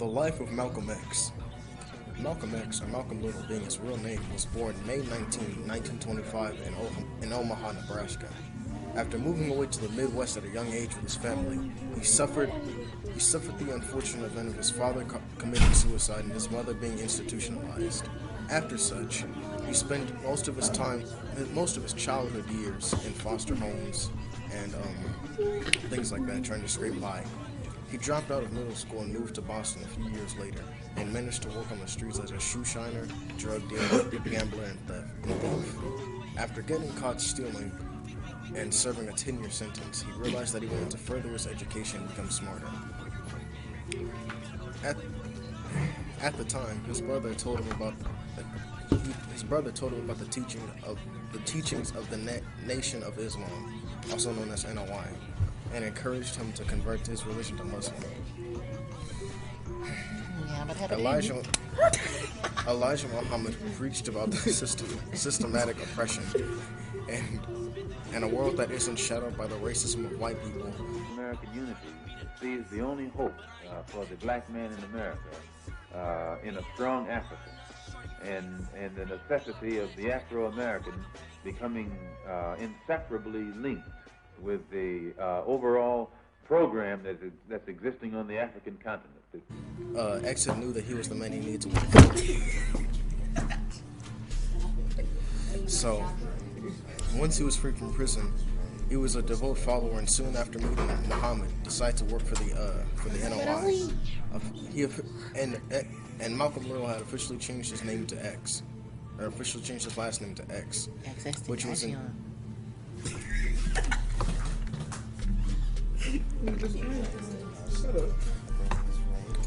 The life of Malcolm X. Malcolm X, or Malcolm Little being his real name, was born May 19, 1925 in Omaha, Nebraska. After moving away to the Midwest at a young age with his family, he suffered the unfortunate event of his father committing suicide and his mother being institutionalized. After such, he spent most of his childhood years in foster homes and things like that, trying to scrape by. He dropped out of middle school and moved to Boston a few years later, and managed to work on the streets as a shoe shiner, drug dealer, gambler, and thief. After getting caught stealing and serving a 10-year sentence, he realized that he wanted to further his education and become smarter. At the time, his brother told him about the teachings of the Nation of Islam, also known as NOI, and encouraged him to convert his religion to Muslim. Yeah, but Elijah Muhammad preached about the systematic oppression and a world that isn't shadowed by the racism of white people. American unity sees the only hope for the black man in America in a strong Africa, and the necessity of the Afro-American becoming inseparably linked with the overall program that's existing on the African continent. Exit knew that he was the man he needed to work for. So, once he was free from prison, he was a devout follower, and soon after meeting Muhammad, decided to work for the NOI. And Malcolm Little had officially changed his name to X, or officially changed his last name to X, which was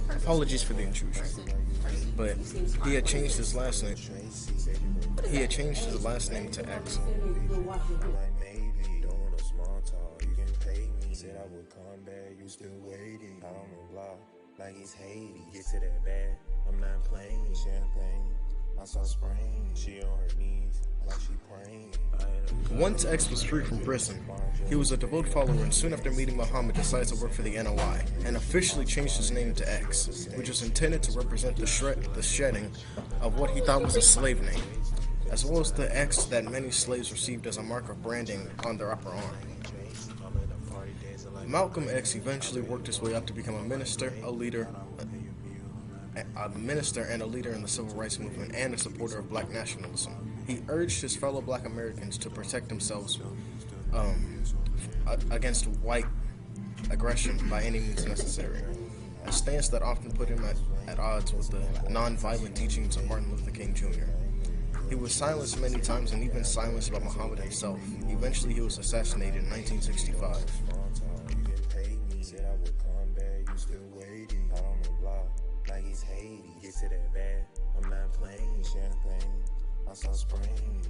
Apologies for the intrusion, but he had changed his last name. He had changed his last name to X. Like it's Haiti, get to that bag, I'm not playing champagne. I saw spring, she on her knees, like she praying. Once X was free from prison, he was a devout follower, and soon after meeting Muhammad, decided to work for the NOI, and officially changed his name to X, which was intended to represent the shedding of what he thought was a slave name, as well as the X that many slaves received as a mark of branding on their upper arm. Malcolm X eventually worked his way up to become a minister, a leader and a leader in the civil rights movement, and a supporter of black nationalism. He urged his fellow black Americans to protect themselves against white aggression by any means necessary, a stance that often put him at odds with the non-violent teachings of Martin Luther King Jr. He was silenced many times, and even silenced by Muhammad himself. Eventually, he was assassinated in 1965. Said I would come back, you still waiting. Out on the block, like it's Haiti. Get to that bag, I'm not playing champagne. I saw spring.